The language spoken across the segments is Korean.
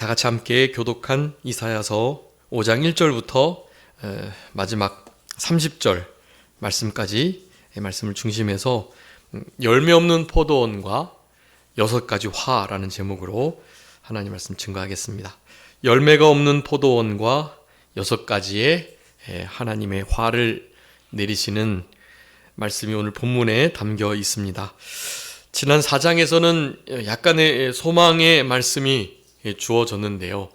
다 같이 함께 교독한 이사야서 5장 1절부터 마지막 30절 말씀까지 말씀을 중심해서 열매 없는 포도원과 6가지 화라는 제목으로 하나님 말씀 증거하겠습니다. 열매가 없는 포도원과 6가지의 하나님의 화를 내리시는 말씀이 오늘 본문에 담겨 있습니다. 지난 4장에서는 약간의 소망의 말씀이 주어졌는데요.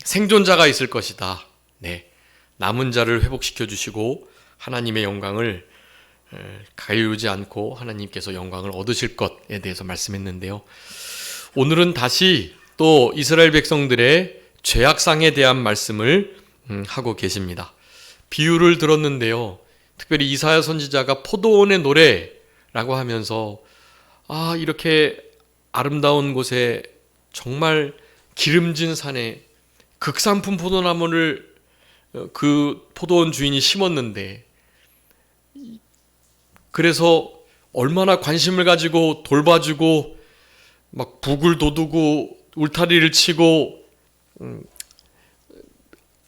생존자가 있을 것이다. 남은 자를 회복시켜 주시고 하나님의 영광을 가리우지 않고 하나님께서 영광을 얻으실 것에 대해서 말씀했는데요. 오늘은 다시 또 이스라엘 백성들의 죄악상에 대한 말씀을 하고 계십니다. 비유를 들었는데요. 특별히 이사야 선지자가 포도원의 노래라고 하면서 이렇게 아름다운 곳에 정말 기름진 산에 극산품 포도나무를 그 포도원 주인이 심었는데, 그래서 얼마나 관심을 가지고 돌봐주고 막 북을 돋우고 울타리를 치고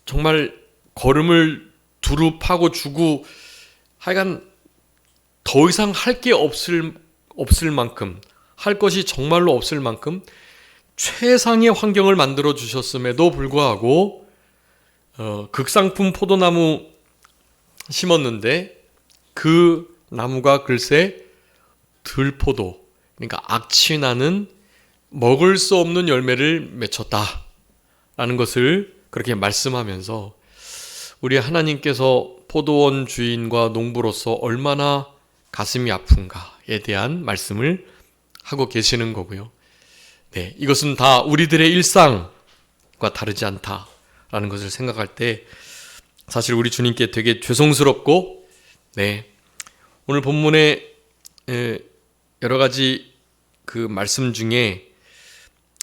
정말 거름을 두루 파고 주고, 하여간 더 이상 할 게 없을 만큼, 할 것이 정말로 없을 만큼 최상의 환경을 만들어 주셨음에도 불구하고 극상품 포도나무 심었는데 그 나무가 글쎄 들포도, 그러니까 악취나는 먹을 수 없는 열매를 맺혔다라는 것을 그렇게 말씀하면서 우리 하나님께서 포도원 주인과 농부로서 얼마나 가슴이 아픈가에 대한 말씀을 하고 계시는 거고요. 이것은 다 우리들의 일상과 다르지 않다라는 것을 생각할 때 사실 우리 주님께 되게 죄송스럽고, 오늘 본문에 여러 가지 그 말씀 중에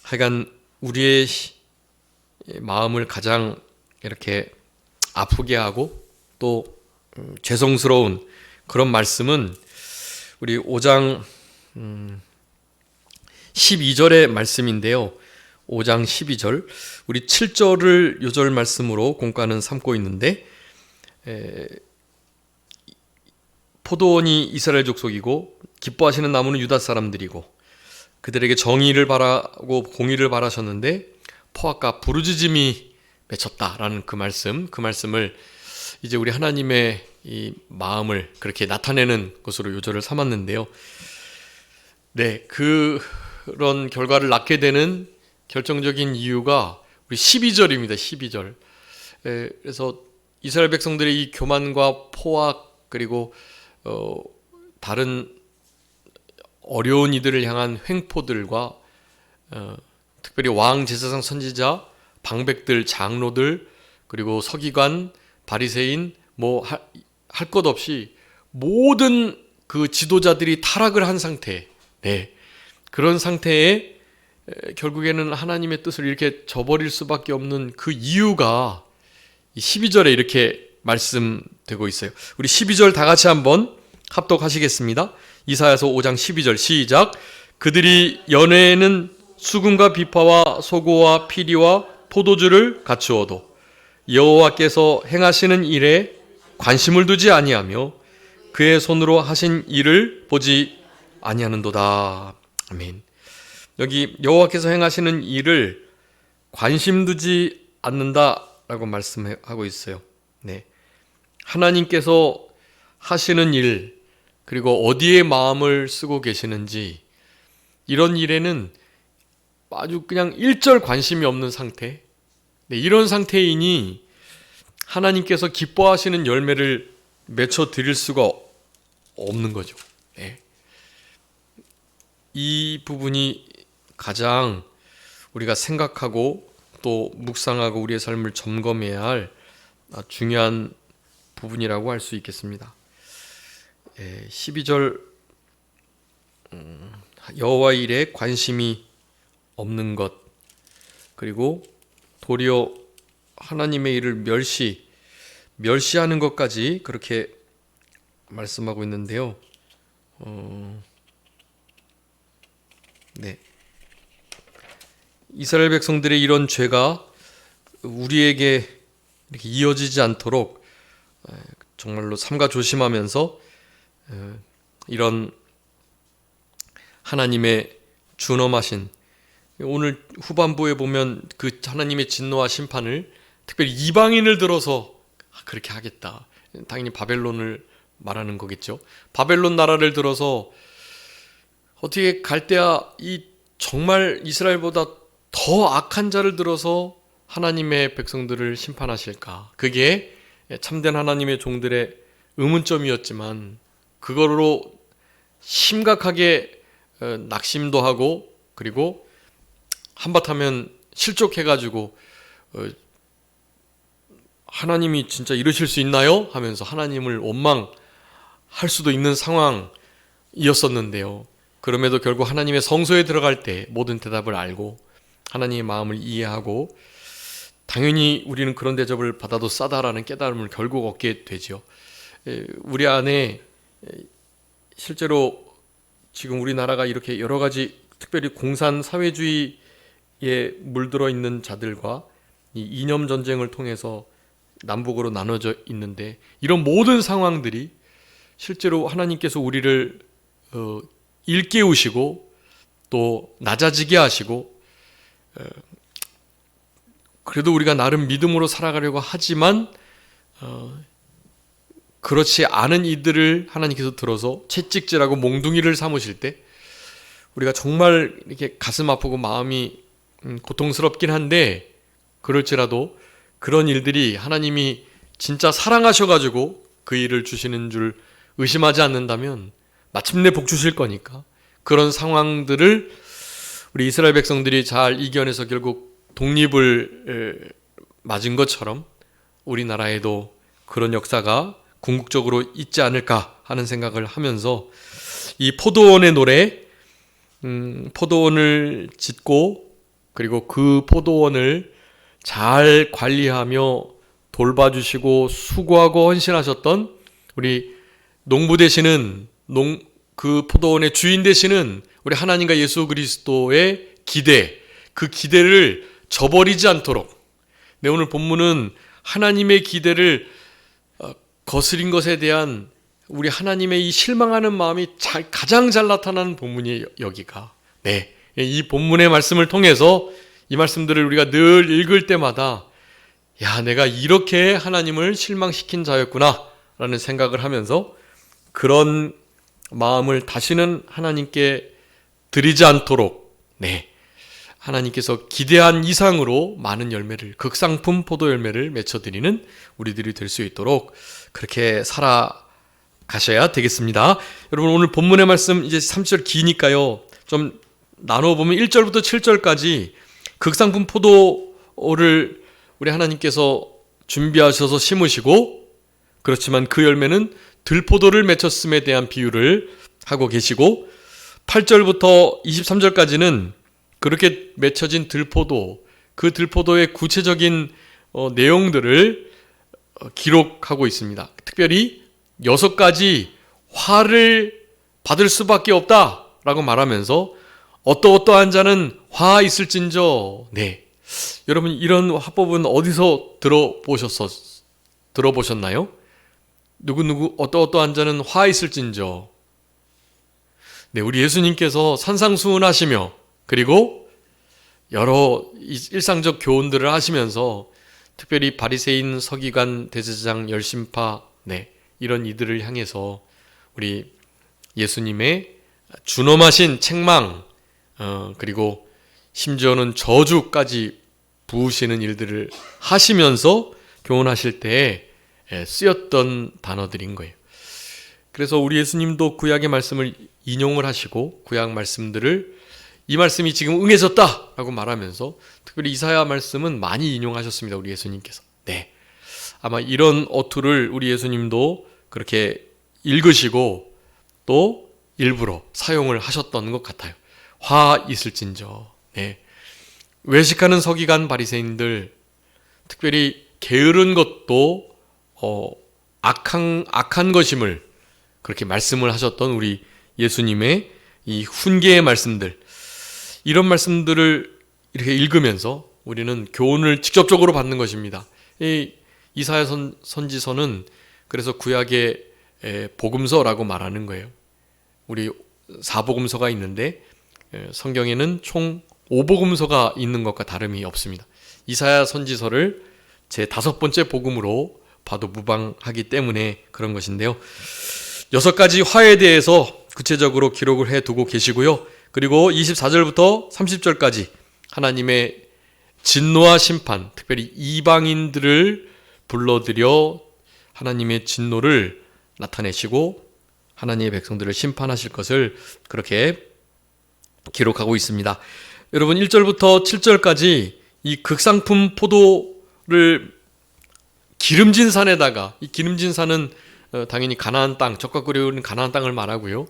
하여간 우리의 마음을 가장 이렇게 아프게 하고 또 죄송스러운 그런 말씀은 우리 5장 12절의 말씀인데요. 5장 12절, 우리 7절을 요절 말씀으로 공과는 삼고 있는데, 포도원이 이스라엘 족속이고 기뻐하시는 나무는 유다 사람들이고 그들에게 정의를 바라고 공의를 바라셨는데 포악과 부르짖음이 맺혔다라는 그 말씀을 이제 우리 하나님의 이 마음을 그렇게 나타내는 것으로 요절을 삼았는데요. 그런 결과를 낳게 되는 결정적인 이유가 우리 12절입니다. 12절. 그래서 이스라엘 백성들의 이 교만과 포악, 그리고 다른 어려운 이들을 향한 횡포들과 특별히 왕, 제사장, 선지자, 방백들, 장로들, 그리고 서기관, 바리새인, 할 것 없이 모든 그 지도자들이 타락을 한 상태, 그런 상태에 결국에는 하나님의 뜻을 이렇게 저버릴 수밖에 없는 그 이유가 12절에 이렇게 말씀되고 있어요. 우리 12절 다 같이 한번 합독하시겠습니다. 이사야서 5장 12절 시작. 그들이 연회에는 수금과 비파와 소고와 피리와 포도주를 갖추어도 여호와께서 행하시는 일에 관심을 두지 아니하며 그의 손으로 하신 일을 보지 아니하는도다. 아멘. 여기 여호와께서 행하시는 일을 관심 두지 않는다라고 말씀하고 있어요. 하나님께서 하시는 일, 그리고 어디에 마음을 쓰고 계시는지, 이런 일에는 아주 그냥 일절 관심이 없는 상태, 이런 상태이니 하나님께서 기뻐하시는 열매를 맺혀 드릴 수가 없는 거죠. 이 부분이 가장 우리가 생각하고 또 묵상하고 우리의 삶을 점검해야 할 중요한 부분이라고 할 수 있겠습니다. 12절 여호와 일에 관심이 없는 것, 그리고 도리어 하나님의 일을 멸시하는 것까지 그렇게 말씀하고 있는데요. 이스라엘 백성들의 이런 죄가 우리에게 이렇게 이어지지 않도록 정말로 삼가 조심하면서 이런 하나님의 준엄하신, 오늘 후반부에 보면 그 하나님의 진노와 심판을 특별히 이방인을 들어서 그렇게 하겠다. 당연히 바벨론을 말하는 거겠죠. 바벨론 나라를 들어서 어떻게 갈대아 이 정말 이스라엘보다 더 악한 자를 들어서 하나님의 백성들을 심판하실까? 그게 참된 하나님의 종들의 의문점이었지만 그거로 심각하게 낙심도 하고 그리고 한바탕면 실족해가지고 하나님이 진짜 이러실 수 있나요? 하면서 하나님을 원망할 수도 있는 상황이었었는데요. 그럼에도 결국 하나님의 성소에 들어갈 때 모든 대답을 알고 하나님의 마음을 이해하고 당연히 우리는 그런 대접을 받아도 싸다라는 깨달음을 결국 얻게 되죠. 우리 안에 실제로 지금 우리나라가 이렇게 여러 가지 특별히 공산 사회주의에 물들어 있는 자들과 이 이념 전쟁을 통해서 남북으로 나눠져 있는데 이런 모든 상황들이 실제로 하나님께서 우리를 일깨우시고 또 낮아지게 하시고 그래도 우리가 나름 믿음으로 살아가려고 하지만 그렇지 않은 이들을 하나님께서 들어서 채찍질하고 몽둥이를 삼으실 때 우리가 정말 이렇게 가슴 아프고 마음이 고통스럽긴 한데 그럴지라도 그런 일들이 하나님이 진짜 사랑하셔가지고 그 일을 주시는 줄 의심하지 않는다면 마침내 복 주실 거니까 그런 상황들을 우리 이스라엘 백성들이 잘 이겨내서 결국 독립을 맞은 것처럼 우리나라에도 그런 역사가 궁극적으로 있지 않을까 하는 생각을 하면서 이 포도원의 노래, 포도원을 짓고 그리고 그 포도원을 잘 관리하며 돌봐주시고 수고하고 헌신하셨던 우리 농부 되시는 그 포도원의 주인 되시는 우리 하나님과 예수 그리스도의 기대, 그 기대를 저버리지 않도록 오늘 본문은 하나님의 기대를 거스린 것에 대한 우리 하나님의 이 실망하는 마음이 가장 잘 나타나는 본문이에요. 여기가. 네, 이 본문의 말씀을 통해서 이 말씀들을 우리가 늘 읽을 때마다 야, 내가 이렇게 하나님을 실망시킨 자였구나 라는 생각을 하면서 그런 마음을 다시는 하나님께 드리지 않도록 하나님께서 기대한 이상으로 많은 열매를, 극상품 포도 열매를 맺혀드리는 우리들이 될 수 있도록 그렇게 살아가셔야 되겠습니다. 여러분 오늘 본문의 말씀 이제 3절 기니까요. 좀 나눠보면 1절부터 7절까지 극상품 포도를 우리 하나님께서 준비하셔서 심으시고 그렇지만 그 열매는 들포도를 맺혔음에 대한 비유를 하고 계시고 8절부터 23절까지는 그렇게 맺혀진 들포도, 그 들포도의 구체적인 내용들을 기록하고 있습니다. 특별히 6가지 화를 받을 수밖에 없다라고 말하면서 어떠어떠한 자는 화 있을진저. 여러분 이런 화법은 어디서 들어보셨나요? 누구 어떠어떠한 자는 화 있을진저. 우리 예수님께서 산상수훈하시며 그리고 여러 일상적 교훈들을 하시면서 특별히 바리새인, 서기관, 대제사장, 열심파 이런 이들을 향해서 우리 예수님의 준엄하신 책망 그리고 심지어는 저주까지 부으시는 일들을 하시면서 교훈하실 때에 쓰였던 단어들인 거예요. 그래서 우리 예수님도 구약의 말씀을 인용을 하시고 구약 말씀들을 이 말씀이 지금 응해졌다라고 말하면서 특별히 이사야 말씀은 많이 인용하셨습니다. 우리 예수님께서. 아마 이런 어투를 우리 예수님도 그렇게 읽으시고 또 일부러 사용을 하셨던 것 같아요. 화 있을진저. 외식하는 서기관 바리새인들, 특별히 게으른 것도 악한 것임을 그렇게 말씀을 하셨던 우리 예수님의 이 훈계의 말씀들, 이런 말씀들을 이렇게 읽으면서 우리는 교훈을 직접적으로 받는 것입니다. 이 이사야 선지서는 그래서 구약의 복음서라고 말하는 거예요. 우리 사복음서가 있는데 성경에는 총 5복음서가 있는 것과 다름이 없습니다. 이사야 선지서를 제 5번째 복음으로 봐도 무방하기 때문에 그런 것인데요. 6가지 화에 대해서 구체적으로 기록을 해두고 계시고요. 그리고 24절부터 30절까지 하나님의 진노와 심판, 특별히 이방인들을 불러들여 하나님의 진노를 나타내시고 하나님의 백성들을 심판하실 것을 그렇게 기록하고 있습니다. 여러분 1절부터 7절까지 이 극상품 포도를 기름진 산에다가, 이 기름진 산은 당연히 가나안 땅, 적과 꿀이 가나안 땅을 말하고요.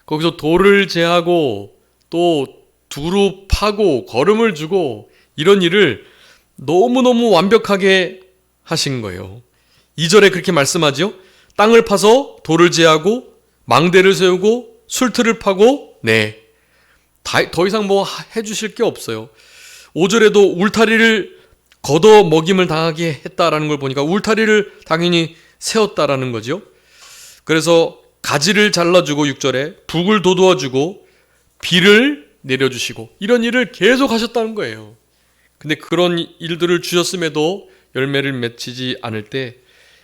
거기서 돌을 제하고 또 두루 파고 거름을 주고 이런 일을 너무너무 완벽하게 하신 거예요. 2절에 그렇게 말씀하죠. 땅을 파서 돌을 제하고 망대를 세우고 술틀을 파고 더 이상 뭐 해주실 게 없어요. 5절에도 울타리를 걷어 먹임을 당하게 했다라는 걸 보니까 울타리를 당연히 세웠다라는 거죠. 그래서 가지를 잘라주고 6절에 북을 돋우어주고 비를 내려주시고 이런 일을 계속 하셨다는 거예요. 근데 그런 일들을 주셨음에도 열매를 맺히지 않을 때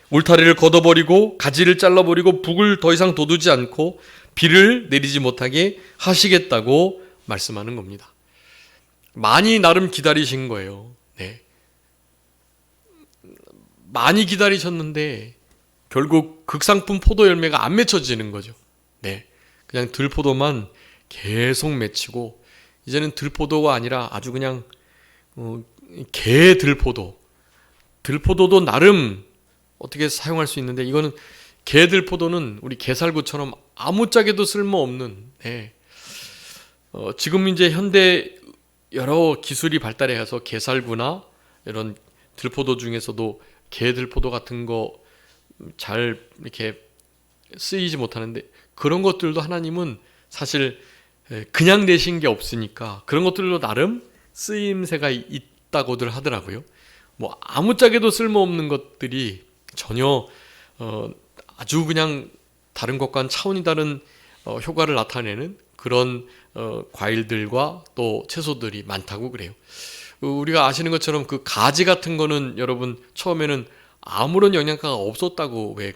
울타리를 걷어버리고 가지를 잘라버리고 북을 더 이상 돋우지 않고 비를 내리지 못하게 하시겠다고 말씀하는 겁니다. 많이 나름 기다리신 거예요. 많이 기다리셨는데 결국 극상품 포도 열매가 안 맺혀지는 거죠. 그냥 들포도만 계속 맺히고 이제는 들포도가 아니라 아주 그냥 개 들포도. 들포도도 나름 어떻게 사용할 수 있는데 이거는 개 들포도는 우리 게살구처럼 아무짝에도 쓸모없는. 지금 이제 현대 여러 기술이 발달해서 게살구나 이런 들포도 중에서도 개 들포도 같은 거 잘 이렇게 쓰이지 못하는데 그런 것들도 하나님은 사실 그냥 내신 게 없으니까 그런 것들도 나름 쓰임새가 있다고들 하더라고요. 뭐 아무짝에도 쓸모없는 것들이 전혀 아주 그냥 다른 것과는 차원이 다른 효과를 나타내는 그런 과일들과 또 채소들이 많다고 그래요. 우리가 아시는 것처럼 그 가지 같은 거는 여러분 처음에는 아무런 영양가가 없었다고 왜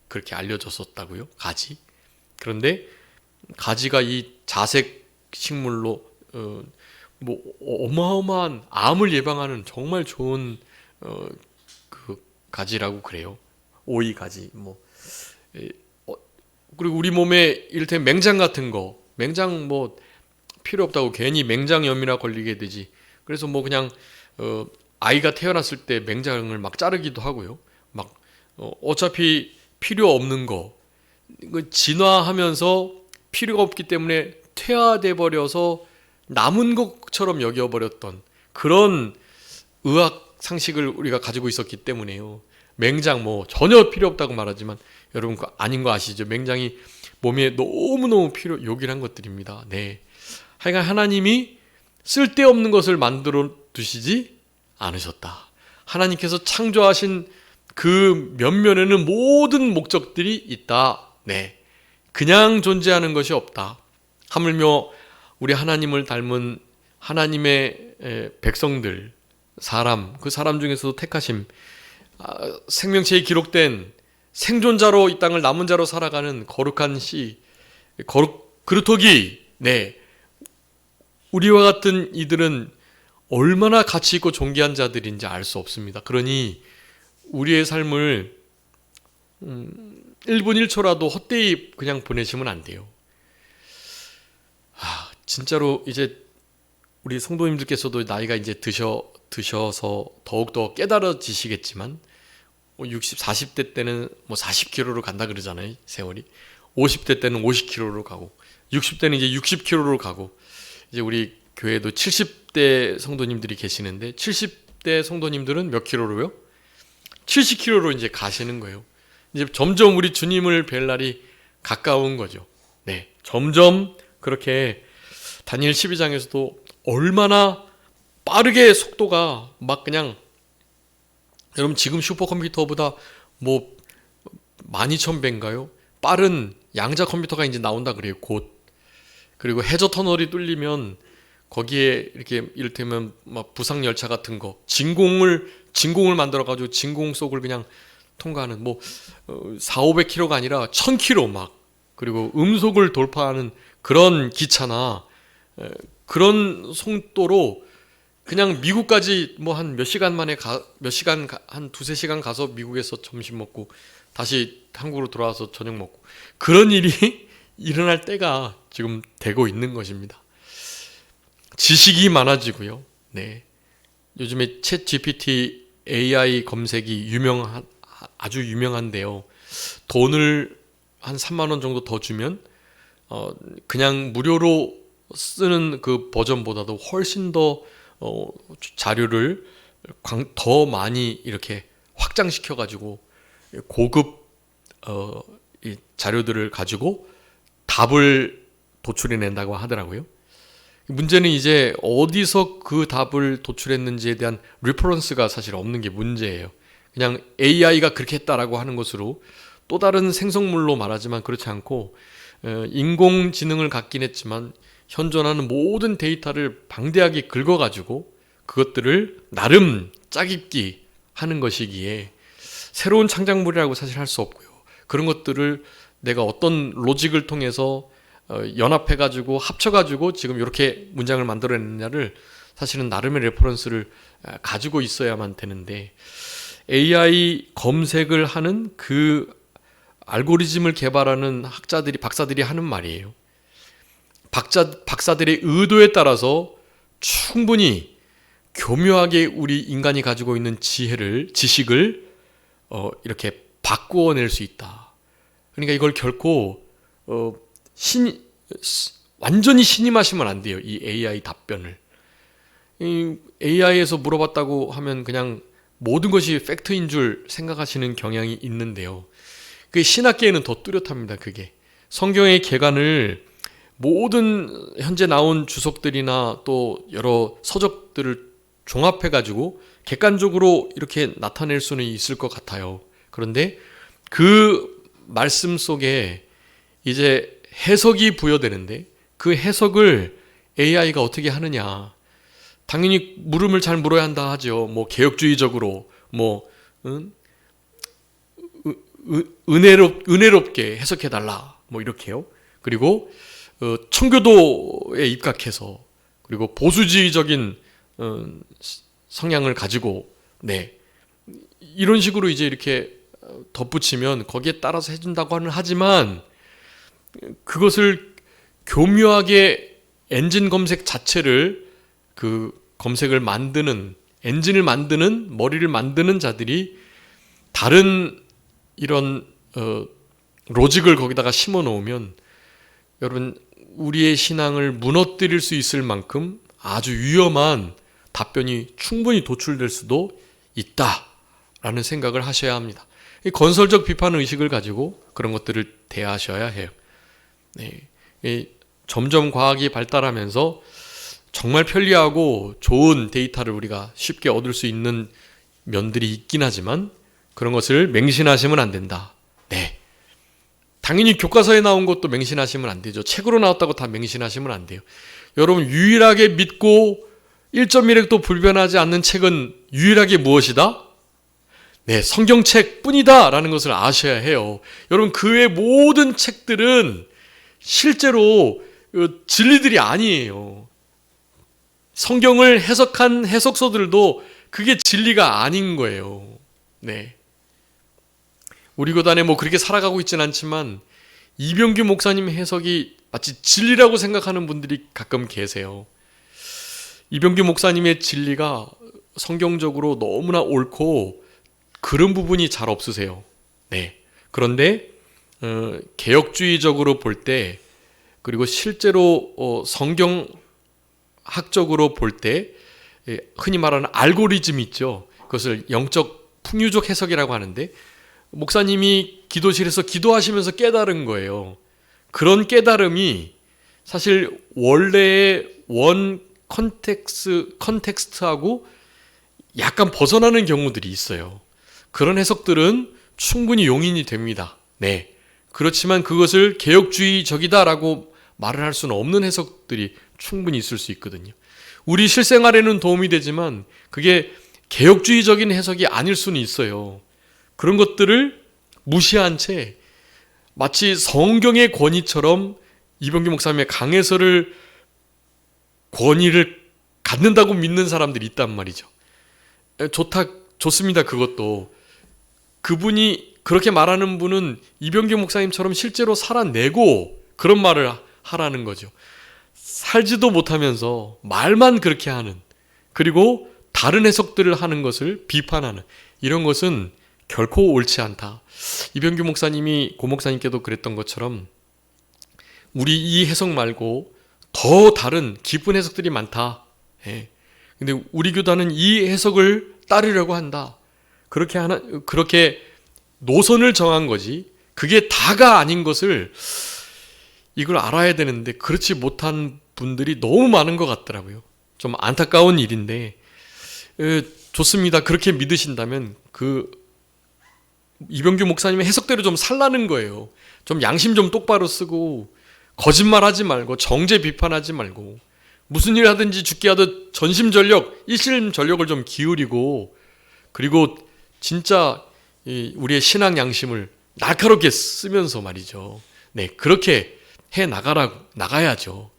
그렇게 알려졌었다고요? 가지. 그런데 가지가 이 자색 식물로 뭐 어마어마한 암을 예방하는 정말 좋은 그 가지라고 그래요. 오이 가지 뭐. 그리고 우리 몸에 이를테면 맹장 같은 거, 맹장 뭐 필요 없다고 괜히 맹장염이나 걸리게 되지. 그래서 뭐 그냥 아이가 태어났을 때 맹장을 막 자르기도 하고요. 막 어차피 필요 없는 거 진화하면서 필요가 없기 때문에 퇴화돼 버려서 남은 것처럼 여겨버렸던 그런 의학 상식을 우리가 가지고 있었기 때문에요. 맹장 뭐 전혀 필요 없다고 말하지만 여러분 아닌 거 아시죠? 맹장이 몸에 너무너무 요긴한 것들입니다. 하여간 하나님이 쓸데없는 것을 만들어 두시지 않으셨다. 하나님께서 창조하신 그 면면에는 모든 목적들이 있다. 그냥 존재하는 것이 없다. 하물며 우리 하나님을 닮은 하나님의 백성들, 그 사람 중에서도 택하심, 생명체에 기록된 생존자로 이 땅을 남은 자로 살아가는 거룩한 그루터기. 우리와 같은 이들은 얼마나 가치 있고 존귀한 자들인지 알 수 없습니다. 그러니 우리의 삶을 1분 1초라도 헛되이 그냥 보내시면 안 돼요. 진짜로 이제 우리 성도님들께서도 나이가 이제 드셔서 더욱더 깨달아지시겠지만 60, 40대 때는 뭐 40km로 간다 그러잖아요. 세월이. 50대 때는 50km로 가고 60대는 이제 60km로 가고 이제 우리 교회도 70대 성도님들이 계시는데 70대 성도님들은 몇 킬로로요? 70km로 이제 가시는 거예요. 이제 점점 우리 주님을 뵐 날이 가까운 거죠. 점점 그렇게 다니엘 12장에서도 얼마나 빠르게 속도가 막 그냥 여러분 지금 슈퍼컴퓨터보다 뭐 12,000배인가요? 빠른 양자 컴퓨터가 이제 나온다 그래요. 곧. 그리고 해저 터널이 뚫리면 거기에 이렇게 이를테면 막 부상 열차 같은 거 진공을 만들어 가지고 진공 속을 그냥 통과하는 뭐 4, 500km가 아니라 1000km 막 그리고 음속을 돌파하는 그런 기차나 그런 속도로 그냥 미국까지 뭐 한 몇 시간 만에 한 두세 시간 가서 미국에서 점심 먹고 다시 한국으로 돌아와서 저녁 먹고 그런 일이 일어날 때가 지금 되고 있는 것입니다. 지식이 많아지고요. 네. 요즘에 챗 GPT AI 검색이 아주 유명한데요. 돈을 한 3만 원 정도 더 주면 그냥 무료로 쓰는 그 버전보다도 훨씬 더 자료를 더 많이 이렇게 확장시켜 가지고 고급 이 자료들을 가지고 답을 도출해낸다고 하더라고요. 문제는 이제 어디서 그 답을 도출했는지에 대한 리퍼런스가 사실 없는 게 문제예요. 그냥 AI가 그렇게 했다라고 하는 것으로 또 다른 생성물로 말하지만 그렇지 않고 인공지능을 갖긴 했지만 현존하는 모든 데이터를 방대하게 긁어가지고 그것들을 나름 짜깁기 하는 것이기에 새로운 창작물이라고 사실 할 수 없고요. 그런 것들을 내가 어떤 로직을 통해서 연합해가지고 합쳐가지고 지금 이렇게 문장을 만들어냈느냐를 사실은 나름의 레퍼런스를 가지고 있어야만 되는데 AI 검색을 하는 그 알고리즘을 개발하는 박사들이 하는 말이에요. 박사들의 의도에 따라서 충분히 교묘하게 우리 인간이 가지고 있는 지식을 이렇게 바꾸어낼 수 있다. 그러니까 이걸 결코 완전히 신임하시면 안 돼요. 이 AI 답변을. AI에서 물어봤다고 하면 그냥 모든 것이 팩트인 줄 생각하시는 경향이 있는데요. 그 신학계에는 더 뚜렷합니다. 그게 성경의 개관을 모든 현재 나온 주석들이나 또 여러 서적들을 종합해가지고 객관적으로 이렇게 나타낼 수는 있을 것 같아요. 그런데 그 말씀 속에 이제 해석이 부여되는데 그 해석을 AI가 어떻게 하느냐. 당연히 물음을 잘 물어야 한다 하죠. 뭐 개혁주의적으로 뭐 은혜롭게 해석해달라 뭐 이렇게요. 그리고 청교도에 입각해서 그리고 보수주의적인 성향을 가지고 이런 식으로 이제 이렇게 덧붙이면 거기에 따라서 해준다고 하지만 그것을 교묘하게 엔진 검색 자체를 그 검색을 만드는 엔진을 만드는 머리를 만드는 자들이 다른 이런 로직을 거기다가 심어 놓으면 여러분 우리의 신앙을 무너뜨릴 수 있을 만큼 아주 위험한 답변이 충분히 도출될 수도 있다라는 생각을 하셔야 합니다. 이 건설적 비판 의식을 가지고 그런 것들을 대하셔야 해요. 점점 과학이 발달하면서 정말 편리하고 좋은 데이터를 우리가 쉽게 얻을 수 있는 면들이 있긴 하지만 그런 것을 맹신하시면 안 된다. 당연히 교과서에 나온 것도 맹신하시면 안 되죠. 책으로 나왔다고 다 맹신하시면 안 돼요. 여러분 유일하게 믿고 1.1획도 불변하지 않는 책은 유일하게 무엇이다? 성경책 뿐이다 라는 것을 아셔야 해요. 여러분 그 외 모든 책들은 실제로 진리들이 아니에요. 성경을 해석한 해석서들도 그게 진리가 아닌 거예요. 우리 교단에 뭐 그렇게 살아가고 있지는 않지만 이병규 목사님 해석이 마치 진리라고 생각하는 분들이 가끔 계세요. 이병규 목사님의 진리가 성경적으로 너무나 옳고 그런 부분이 잘 없으세요. 그런데 개혁주의적으로 볼 때 그리고 실제로 성경학적으로 볼 때 흔히 말하는 알고리즘 있죠. 그것을 영적 풍유적 해석이라고 하는데 목사님이 기도실에서 기도하시면서 깨달은 거예요. 그런 깨달음이 사실 원래의 컨텍스트하고 약간 벗어나는 경우들이 있어요. 그런 해석들은 충분히 용인이 됩니다. 네. 그렇지만 그것을 개혁주의적이다라고 말을 할 수는 없는 해석들이 충분히 있을 수 있거든요. 우리 실생활에는 도움이 되지만 그게 개혁주의적인 해석이 아닐 수는 있어요. 그런 것들을 무시한 채 마치 성경의 권위처럼 이병규 목사님의 강해설을 권위를 갖는다고 믿는 사람들이 있단 말이죠. 좋습니다. 그것도. 그분이 그렇게 말하는 분은 이병규 목사님처럼 실제로 살아내고 그런 말을 하라는 거죠. 살지도 못하면서 말만 그렇게 하는, 그리고 다른 해석들을 하는 것을 비판하는, 이런 것은 결코 옳지 않다. 이병규 목사님이 고 목사님께도 그랬던 것처럼 우리 이 해석 말고 더 다른 깊은 해석들이 많다. 근데 우리 교단은 이 해석을 따르려고 한다. 그렇게 노선을 정한 거지. 그게 다가 아닌 것을 이걸 알아야 되는데 그렇지 못한 분들이 너무 많은 것 같더라고요. 좀 안타까운 일인데 좋습니다. 그렇게 믿으신다면 그 이병규 목사님의 해석대로 좀 살라는 거예요. 좀 양심 좀 똑바로 쓰고 거짓말하지 말고 정죄 비판하지 말고 무슨 일 하든지 죽게 하듯 전심전력, 일심전력을 좀 기울이고, 그리고 진짜 우리의 신앙 양심을 날카롭게 쓰면서 말이죠. 네, 그렇게 해 나가야죠.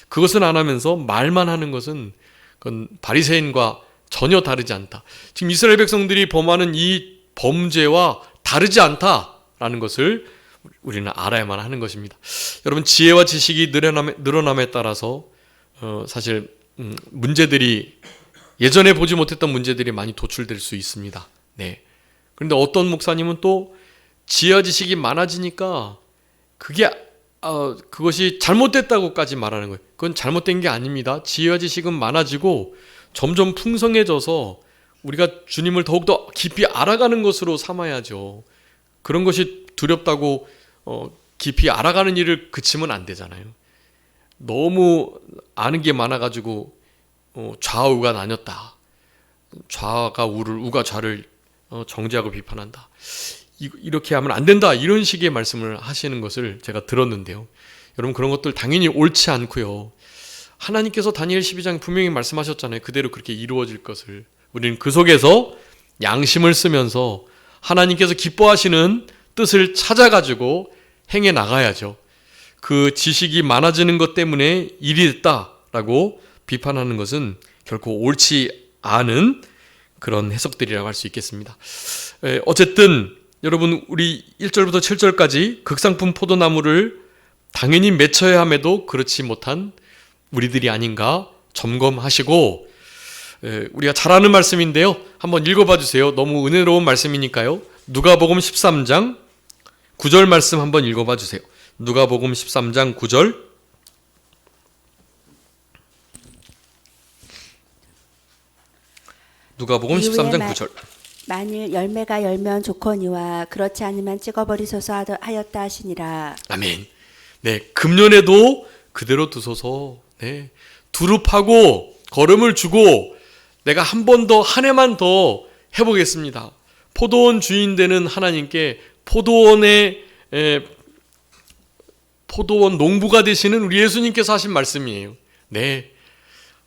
그것은 안 하면서 말만 하는 것은 그건 바리새인과 전혀 다르지 않다. 지금 이스라엘 백성들이 범하는 이 범죄와 다르지 않다라는 것을 우리는 알아야만 하는 것입니다. 여러분, 지혜와 지식이 늘어남에 따라서 사실 문제들이, 예전에 보지 못했던 문제들이 많이 도출될 수 있습니다. 네. 그런데 어떤 목사님은 또 지혜와 지식이 많아지니까 그것이 잘못됐다고까지 말하는 거예요. 그건 잘못된 게 아닙니다. 지혜와 지식은 많아지고 점점 풍성해져서 우리가 주님을 더욱더 깊이 알아가는 것으로 삼아야죠. 그런 것이 두렵다고 깊이 알아가는 일을 그치면 안 되잖아요. 너무 아는 게 많아가지고 좌우가 나뉘었다. 좌가 우를, 우가 좌를 정죄하고 비판한다. 이렇게 하면 안 된다. 이런 식의 말씀을 하시는 것을 제가 들었는데요. 여러분, 그런 것들 당연히 옳지 않고요. 하나님께서 다니엘 12장 분명히 말씀하셨잖아요. 그대로 그렇게 이루어질 것을. 우리는 그 속에서 양심을 쓰면서 하나님께서 기뻐하시는 뜻을 찾아가지고 행해 나가야죠. 그 지식이 많아지는 것 때문에 일이 됐다라고 비판하는 것은 결코 옳지 않은 그런 해석들이라고 할 수 있겠습니다. 어쨌든 여러분, 우리 1절부터 7절까지 극상품 포도나무를 당연히 맺혀야 함에도 그렇지 못한 우리들이 아닌가 점검하시고, 우리가 잘 아는 말씀인데요. 한번 읽어봐 주세요. 너무 은혜로운 말씀이니까요. 누가복음 13장 9절 말씀 한번 읽어봐 주세요. 누가복음 13장 9절. 누가복음 13장 9절. 만일 열매가 열면 좋거니와 그렇지 않으면 찍어버리소서 하였다 하시니라. 아멘. 네, 금년에도 그대로 두소서. 네, 두릅하고 걸음을 주고 내가 한 번 더, 한 해만 더 해보겠습니다. 포도원 주인 되는 하나님께 포도원 농부가 되시는 우리 예수님께서 하신 말씀이에요. 네,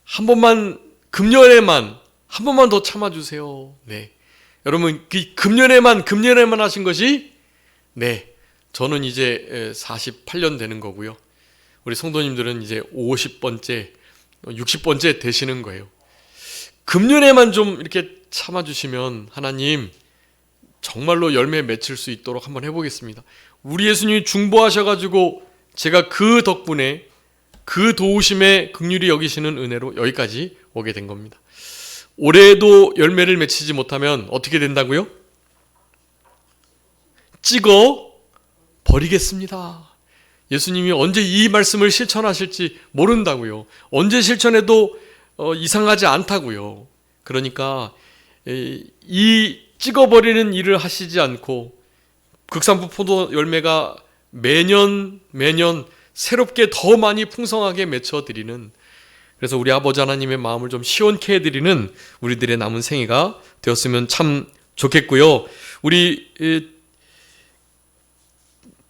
한 번만, 금년에만 한 번만 더 참아주세요. 네, 여러분, 그 금년에만 하신 것이, 네, 저는 이제 48년 되는 거고요. 우리 성도님들은 이제 50번째, 60번째 되시는 거예요. 금년에만 좀 이렇게 참아주시면 하나님 정말로 열매 맺힐 수 있도록 한번 해보겠습니다. 우리 예수님이 중보하셔가지고 제가 그 덕분에 그 도우심에 긍휼히 여기시는 은혜로 여기까지 오게 된 겁니다. 올해도 열매를 맺히지 못하면 어떻게 된다고요? 찍어 버리겠습니다. 예수님이 언제 이 말씀을 실천하실지 모른다고요. 언제 실천해도 이상하지 않다고요. 그러니까 이 찍어버리는 일을 하시지 않고 극상품 포도 열매가 매년 새롭게 더 많이 풍성하게 맺혀드리는 그래서 우리 아버지 하나님의 마음을 좀 시원케 해드리는 우리들의 남은 생애가 되었으면 참 좋겠고요. 우리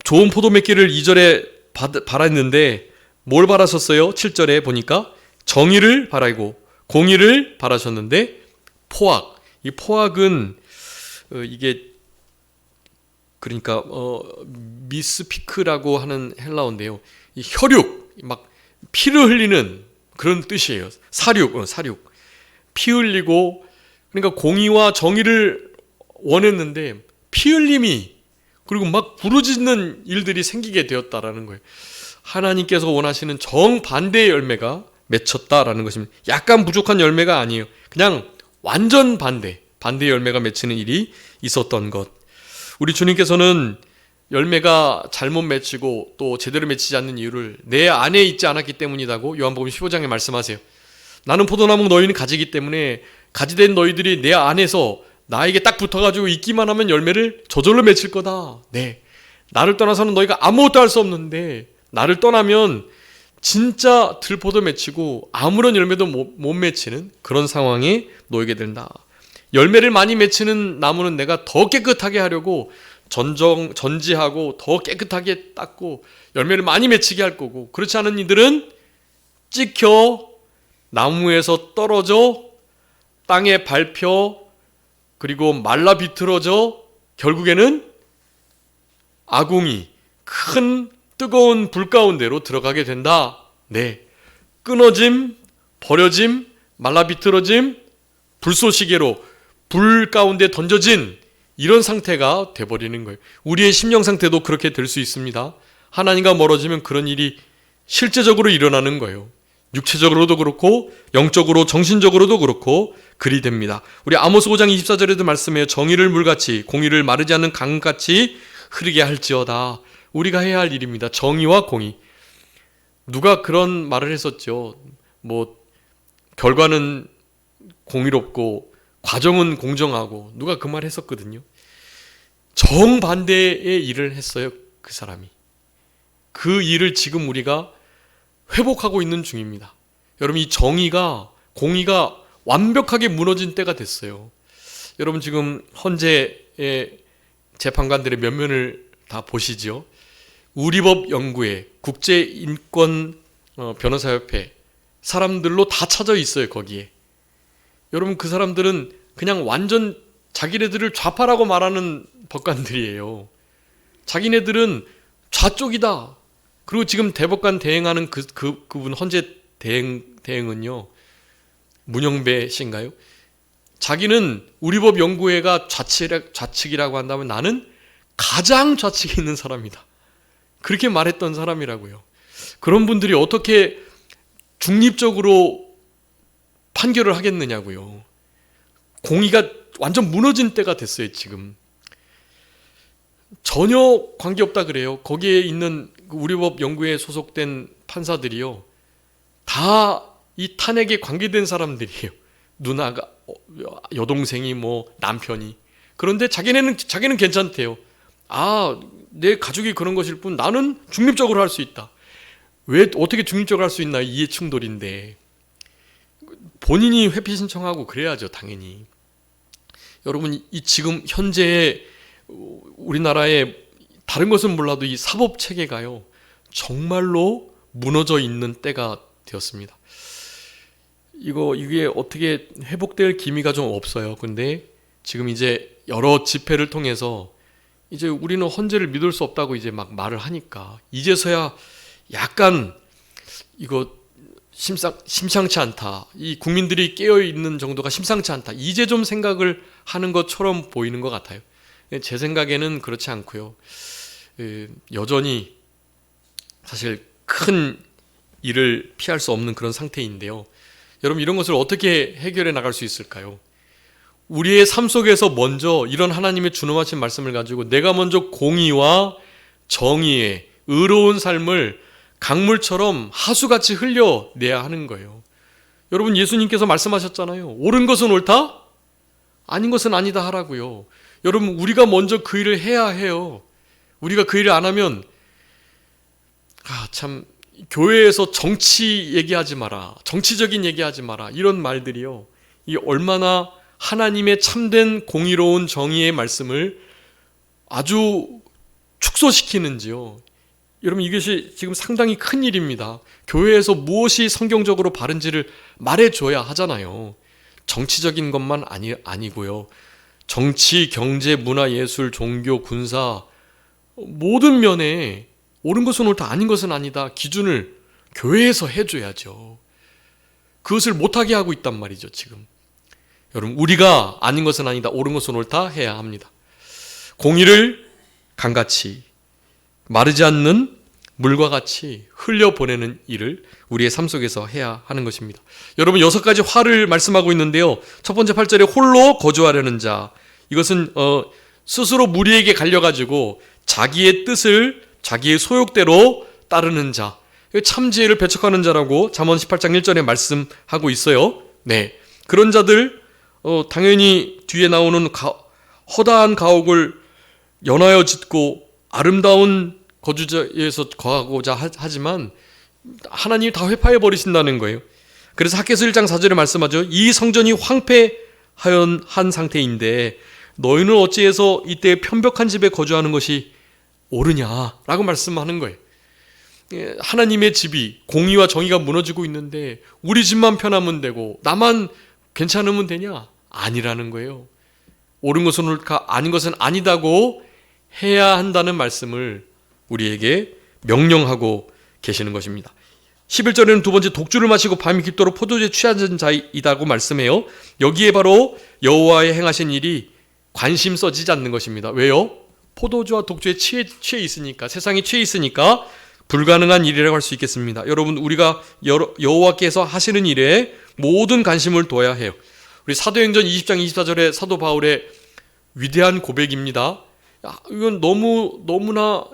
좋은 포도 맺기를 2절에 바랐는데 뭘 바라셨어요? 7절에 보니까 정의를 바라고 공의를 바라셨는데 포악, 이 포악은 이게 그러니까 미스피크라고 하는 헬라어인데요. 이 혈육, 막 피를 흘리는 그런 뜻이에요. 사륙. 피 흘리고, 그러니까 공의와 정의를 원했는데 피 흘림이, 그리고 막 부르짖는 일들이 생기게 되었다라는 거예요. 하나님께서 원하시는 정반대의 열매가 맺혔다라는 것입니다. 약간 부족한 열매가 아니에요. 그냥 완전 반대의 열매가 맺히는 일이 있었던 것. 우리 주님께서는 열매가 잘못 맺히고 또 제대로 맺히지 않는 이유를 내 안에 있지 않았기 때문이라고 요한복음 15장에 말씀하세요. 나는 포도나무, 너희는 가지기 때문에 가지된 너희들이 내 안에서 나에게 딱 붙어가지고 있기만 하면 열매를 저절로 맺힐 거다. 네, 나를 떠나서는 너희가 아무것도 할 수 없는데 나를 떠나면 진짜 들포도 맺히고 아무런 열매도 못 맺히는 그런 상황에 놓이게 된다. 열매를 많이 맺히는 나무는 내가 더 깨끗하게 하려고 전지하고 더 깨끗하게 닦고 열매를 많이 맺히게 할 거고, 그렇지 않은 이들은 찍혀 나무에서 떨어져 땅에 밟혀 그리고 말라 비틀어져 결국에는 아궁이, 큰 뜨거운 불 가운데로 들어가게 된다. 네, 끊어짐, 버려짐, 말라 비틀어짐, 불쏘시개로 불 가운데 던져진 이런 상태가 돼버리는 거예요. 우리의 심령 상태도 그렇게 될 수 있습니다. 하나님과 멀어지면 그런 일이 실제적으로 일어나는 거예요. 육체적으로도 그렇고 영적으로 정신적으로도 그렇고 그리 됩니다. 우리 아모스 5장 24절에도 말씀해요. 정의를 물같이 공의를 마르지 않는 강같이 흐르게 할지어다. 우리가 해야 할 일입니다. 정의와 공의. 누가 그런 말을 했었죠. 결과는 공의롭고 과정은 공정하고, 누가 그 말 했었거든요. 정반대의 일을 했어요, 그 사람이. 그 일을 지금 우리가 회복하고 있는 중입니다. 여러분, 이 정의가, 공의가 완벽하게 무너진 때가 됐어요. 여러분, 지금 헌재의 재판관들의 면면을 다 보시죠. 우리법 연구회, 국제인권 변호사협회 사람들로 다 차져 있어요, 거기에. 여러분, 그 사람들은 그냥 완전 자기네들을 좌파라고 말하는 법관들이에요. 자기네들은 좌쪽이다. 그리고 지금 대법관 대행하는 그분 헌재 대행은요, 문영배 씨인가요? 자기는 우리법 연구회가 좌측이라고 한다면 나는 가장 좌측에 있는 사람이다. 그렇게 말했던 사람이라고요. 그런 분들이 어떻게 중립적으로 판결을 하겠느냐고요. 공의가 완전 무너진 때가 됐어요, 지금. 전혀 관계없다 그래요. 거기에 있는 우리법 연구에 소속된 판사들이요, 다 이 탄핵에 관계된 사람들이에요. 누나가, 여동생이, 남편이. 그런데 자기는 괜찮대요. 내 가족이 그런 것일 뿐 나는 중립적으로 할 수 있다. 왜 어떻게 중립적으로 할 수 있나? 이해 충돌인데. 본인이 회피 신청하고 그래야죠, 당연히. 여러분, 이 지금 현재의 우리나라의 다른 것은 몰라도 이 사법 체계가요, 정말로 무너져 있는 때가 되었습니다. 이게 어떻게 회복될 기미가 좀 없어요. 근데 지금 이제 여러 집회를 통해서 이제 우리는 헌재를 믿을 수 없다고 이제 막 말을 하니까 이제서야 약간 이거 심상치 않다. 이 국민들이 깨어있는 정도가 심상치 않다. 이제 좀 생각을 하는 것처럼 보이는 것 같아요. 제 생각에는 그렇지 않고요. 여전히 사실 큰 일을 피할 수 없는 그런 상태인데요. 여러분, 이런 것을 어떻게 해결해 나갈 수 있을까요? 우리의 삶 속에서 먼저 이런 하나님의 준엄하신 말씀을 가지고 내가 먼저 공의와 정의의 의로운 삶을 강물처럼 하수같이 흘려내야 하는 거예요. 여러분, 예수님께서 말씀하셨잖아요. 옳은 것은 옳다? 아닌 것은 아니다 하라고요. 여러분, 우리가 먼저 그 일을 해야 해요. 우리가 그 일을 안 하면 교회에서 정치 얘기하지 마라, 정치적인 얘기하지 마라, 이런 말들이요, 이 얼마나 하나님의 참된 공의로운 정의의 말씀을 아주 축소시키는지요. 여러분, 이것이 지금 상당히 큰 일입니다. 교회에서 무엇이 성경적으로 바른지를 말해줘야 하잖아요. 정치적인 것만 아니고요. 정치, 경제, 문화, 예술, 종교, 군사 모든 면에 옳은 것은 옳다, 아닌 것은 아니다 기준을 교회에서 해줘야죠. 그것을 못하게 하고 있단 말이죠, 지금. 여러분, 우리가 아닌 것은 아니다, 옳은 것은 옳다 해야 합니다. 공의를 강같이 마르지 않는 물과 같이 흘려보내는 일을 우리의 삶 속에서 해야 하는 것입니다. 여러분, 6가지 화를 말씀하고 있는데요. 첫 번째 8절에 홀로 거주하려는 자, 이것은 스스로 무리에게 갈려가지고 자기의 뜻을 자기의 소욕대로 따르는 자, 참지혜를 배척하는 자라고 잠언 18장 1절에 말씀하고 있어요. 네, 그런 자들 당연히 뒤에 나오는 허다한 가옥을 연하여 짓고 아름다운 거주자에서 거하고자 하지만 하나님이 다 회파해 버리신다는 거예요. 그래서 학개서 1장 4절에 말씀하죠. 이 성전이 황폐한 상태인데 너희는 어찌해서 이때 편벽한 집에 거주하는 것이 옳으냐라고 말씀하는 거예요. 하나님의 집이 공의와 정의가 무너지고 있는데 우리 집만 편하면 되고 나만 괜찮으면 되냐? 아니라는 거예요. 옳은 것은 옳다, 아닌 것은 아니다고 해야 한다는 말씀을 우리에게 명령하고 계시는 것입니다. 11절에는 두 번째, 독주를 마시고 밤이 깊도록 포도주에 취한 자이다고 말씀해요. 여기에 바로 여호와의 행하신 일이 관심 써지지 않는 것입니다. 왜요? 포도주와 독주에 취해 있으니까, 세상에 취해 있으니까 불가능한 일이라고 할 수 있겠습니다. 여러분, 우리가 여호와께서 하시는 일에 모든 관심을 둬야 해요. 우리 사도행전 20장 24절에 사도 바울의 위대한 고백입니다. 이건 너무나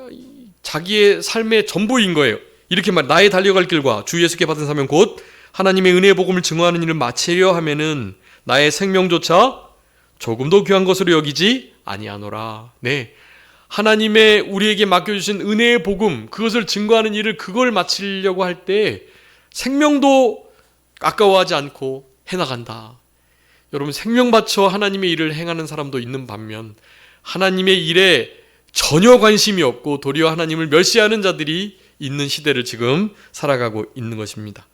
자기의 삶의 전부인 거예요. 이렇게 나의 달려갈 길과 주 예수께 받은 사명 곧 하나님의 은혜의 복음을 증거하는 일을 마치려 하면은 나의 생명조차 조금도 귀한 것으로 여기지 아니하노라. 네, 하나님의 우리에게 맡겨주신 은혜의 복음, 그것을 증거하는 일을, 그걸 마치려고 할 때 생명도 아까워하지 않고 해나간다. 여러분, 생명 바쳐 하나님의 일을 행하는 사람도 있는 반면 하나님의 일에 전혀 관심이 없고 도리어 하나님을 멸시하는 자들이 있는 시대를 지금 살아가고 있는 것입니다.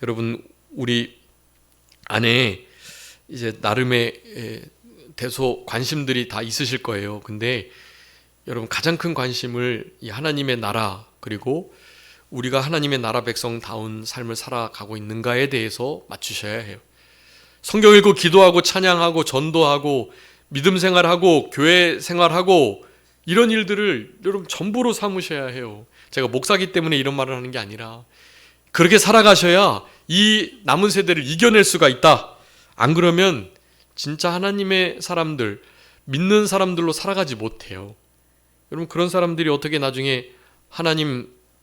여러분, 우리 안에 이제 나름의 대소 관심들이 다 있으실 거예요. 근데 여러분, 가장 큰 관심을 이 하나님의 나라, 그리고 우리가 하나님의 나라 백성다운 삶을 살아가고 있는가에 대해서 맞추셔야 해요. 성경 읽고 기도하고 찬양하고 전도하고 믿음 생활하고 교회 생활하고 이런 일들을 여러분 전부로 삼으셔야 해요. 제가 목사기 때문에 이런 말을 하는 게 아니라 그렇게 살아가셔야 이 남은 세대를 이겨낼 수가 있다. 안 그러면 진짜 하나님의 사람들, 믿는 사람들로 살아가지 못해요. 여러분, 그런 사람들이 어떻게 나중에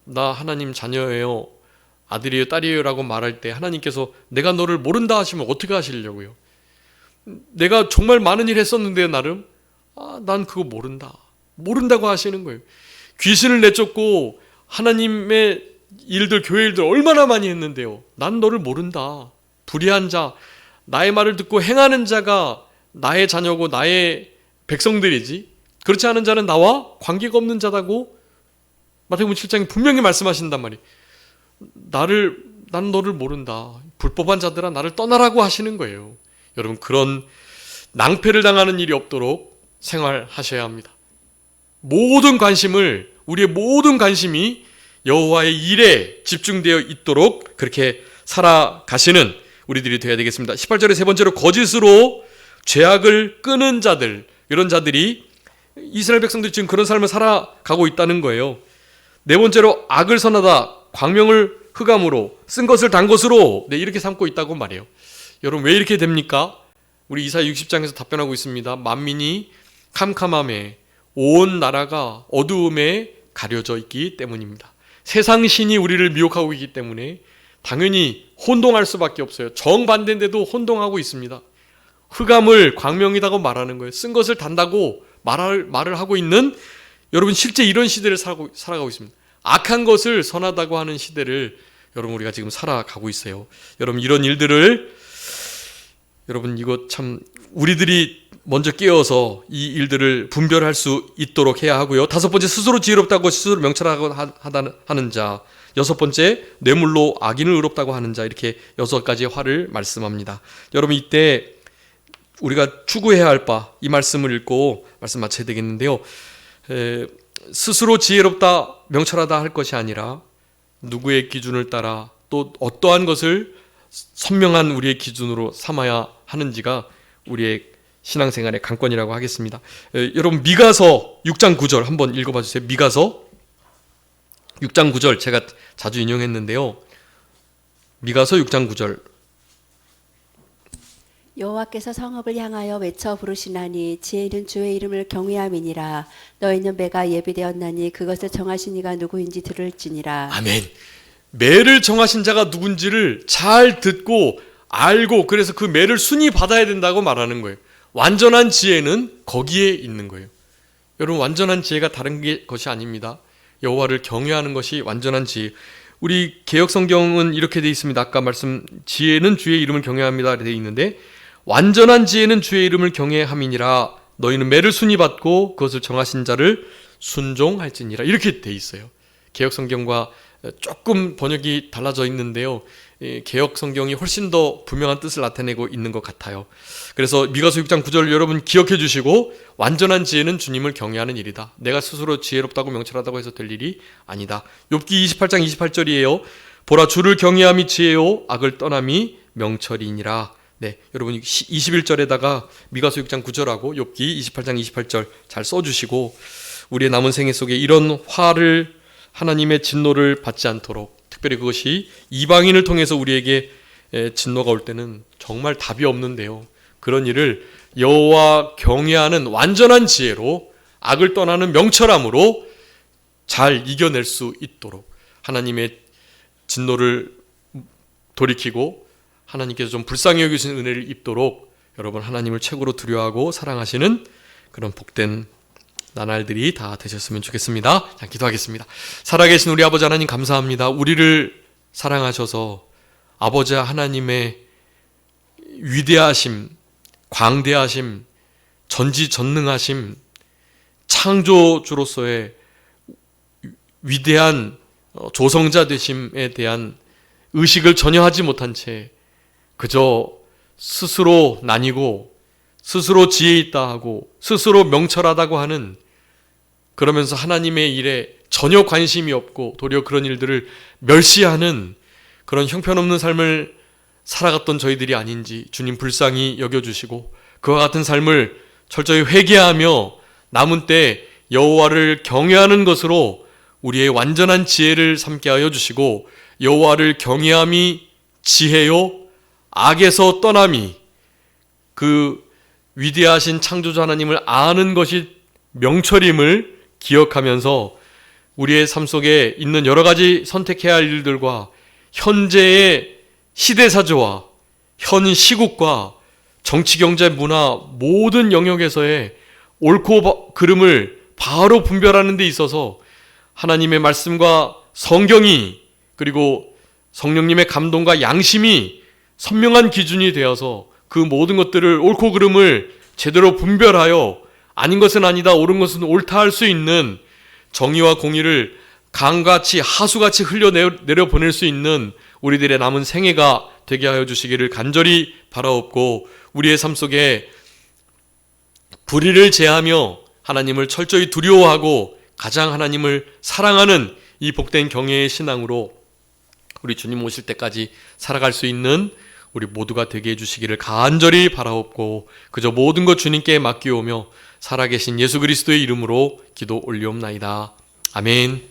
나 하나님 자녀예요, 아들이에요, 딸이에요 라고 말할 때 하나님께서 내가 너를 모른다 하시면 어떻게 하시려고요? 내가 정말 많은 일 했었는데 나름 난 그거 모른다고 하시는 거예요. 귀신을 내쫓고 하나님의 일들, 교회 일들 얼마나 많이 했는데요, 난 너를 모른다. 불의한 자, 나의 말을 듣고 행하는 자가 나의 자녀고 나의 백성들이지, 그렇지 않은 자는 나와 관계가 없는 자다고 마태복음 7장에 분명히 말씀하신단 말이에요. 난 너를 모른다. 불법한 자들아 나를 떠나라고 하시는 거예요. 여러분, 그런 낭패를 당하는 일이 없도록 생활하셔야 합니다. 우리의 모든 관심이 여호와의 일에 집중되어 있도록 그렇게 살아가시는 우리들이 되어야 되겠습니다. 18절에 세 번째로, 거짓으로 죄악을 끄는 자들, 이런 자들이 이스라엘 백성들이 지금 그런 삶을 살아가고 있다는 거예요. 네 번째로, 악을 선하다, 광명을 흑암으로, 쓴 것을 단 것으로, 이렇게 삼고 있다고 말해요. 여러분, 왜 이렇게 됩니까? 우리 이사야 60장에서 답변하고 있습니다. 만민이 캄캄함에, 온 나라가 어두움에 가려져 있기 때문입니다. 세상 신이 우리를 미혹하고 있기 때문에 당연히 혼동할 수밖에 없어요. 정반대인데도 혼동하고 있습니다. 흑암을 광명이라고 말하는 거예요. 쓴 것을 단다고 말을 하고 있는, 여러분 실제 이런 시대를 살아가고 있습니다. 악한 것을 선하다고 하는 시대를 여러분 우리가 지금 살아가고 있어요. 여러분 이런 일들을 여러분 이거 참 우리들이 먼저 깨어서 이 일들을 분별할 수 있도록 해야 하고요. 다섯 번째, 스스로 지혜롭다고 스스로 명철하고 하는 자. 여섯 번째, 뇌물로 악인을 의롭다고 하는 자. 이렇게 6가지의 화를 말씀합니다. 여러분 이때 우리가 추구해야 할 바, 이 말씀을 읽고 말씀 마쳐야 되겠는데요. 스스로 지혜롭다, 명철하다 할 것이 아니라 누구의 기준을 따라 또 어떠한 것을 선명한 우리의 기준으로 삼아야 하는지가 우리의 신앙생활의 관건이라고 하겠습니다. 여러분 미가서 6장 9절 한번 읽어봐 주세요. 미가서 6장 9절 제가 자주 인용했는데요. 미가서 6장 9절 여호와께서 성읍을 향하여 외쳐 부르시나니 지혜는 주의 이름을 경외함이니라. 너희는 매가 예비되었나니 그것을 정하신 이가 누구인지 들을지니라. 아멘. 매를 정하신 자가 누군지를 잘 듣고 알고 그래서 그 매를 순위 받아야 된다고 말하는 거예요. 완전한 지혜는 거기에 있는 거예요. 여러분 완전한 지혜가 다른 것이 아닙니다. 여호와를 경외하는 것이 완전한 지혜. 우리 개역성경은 이렇게 되어 있습니다. 아까 말씀 지혜는 주의 이름을 경외합니다 되어 있는데 완전한 지혜는 주의 이름을 경외함이니라. 너희는 매를 순위 받고 그것을 정하신 자를 순종할지니라. 이렇게 되어 있어요. 개역성경과 조금 번역이 달라져 있는데요. 개역성경이 훨씬 더 분명한 뜻을 나타내고 있는 것 같아요. 그래서 미가서 6장 9절 여러분 기억해 주시고 완전한 지혜는 주님을 경외하는 일이다. 내가 스스로 지혜롭다고 명철하다고 해서 될 일이 아니다. 욥기 28장 28절이에요. 보라 주를 경외함이 지혜요 악을 떠남이 명철이니라. 네, 여러분 21절에다가 미가서 6장 9절하고 욥기 28장 28절 잘 써주시고 우리의 남은 생애 속에 이런 화를 하나님의 진노를 받지 않도록 특별히 그것이 이방인을 통해서 우리에게 진노가 올 때는 정말 답이 없는데요. 그런 일을 여호와 경외하는 완전한 지혜로 악을 떠나는 명철함으로 잘 이겨낼 수 있도록 하나님의 진노를 돌이키고 하나님께서 좀 불쌍히 여기시는 은혜를 입도록 여러분 하나님을 최고로 두려워하고 사랑하시는 그런 복된 나날들이 다 되셨으면 좋겠습니다. 자, 기도하겠습니다. 살아계신 우리 아버지 하나님 감사합니다. 우리를 사랑하셔서 아버지 하나님의 위대하심, 광대하심, 전지전능하심, 창조주로서의 위대한 조성자 되심에 대한 의식을 전혀 하지 못한 채 그저 스스로 나뉘고 스스로 지혜 있다 하고 스스로 명철하다고 하는 그러면서 하나님의 일에 전혀 관심이 없고 도리어 그런 일들을 멸시하는 그런 형편없는 삶을 살아갔던 저희들이 아닌지 주님 불쌍히 여겨주시고 그와 같은 삶을 철저히 회개하며 남은 때 여호와를 경외하는 것으로 우리의 완전한 지혜를 삼게 하여 주시고 여호와를 경외함이 지혜요 악에서 떠남이 그 위대하신 창조주 하나님을 아는 것이 명철임을 기억하면서 우리의 삶 속에 있는 여러 가지 선택해야 할 일들과 현재의 시대사조와 현 시국과 정치, 경제, 문화 모든 영역에서의 옳고 그름을 바로 분별하는 데 있어서 하나님의 말씀과 성경이 그리고 성령님의 감동과 양심이 선명한 기준이 되어서 그 모든 것들을 옳고 그름을 제대로 분별하여 아닌 것은 아니다, 옳은 것은 옳다 할 수 있는 정의와 공의를 강같이 하수같이 흘려내려 보낼 수 있는 우리들의 남은 생애가 되게 하여 주시기를 간절히 바라옵고 우리의 삶 속에 불의를 제하며 하나님을 철저히 두려워하고 가장 하나님을 사랑하는 이 복된 경외의 신앙으로 우리 주님 오실 때까지 살아갈 수 있는 우리 모두가 되게 해주시기를 간절히 바라옵고 그저 모든 것 주님께 맡기오며 살아계신 예수 그리스도의 이름으로 기도 올리옵나이다. 아멘.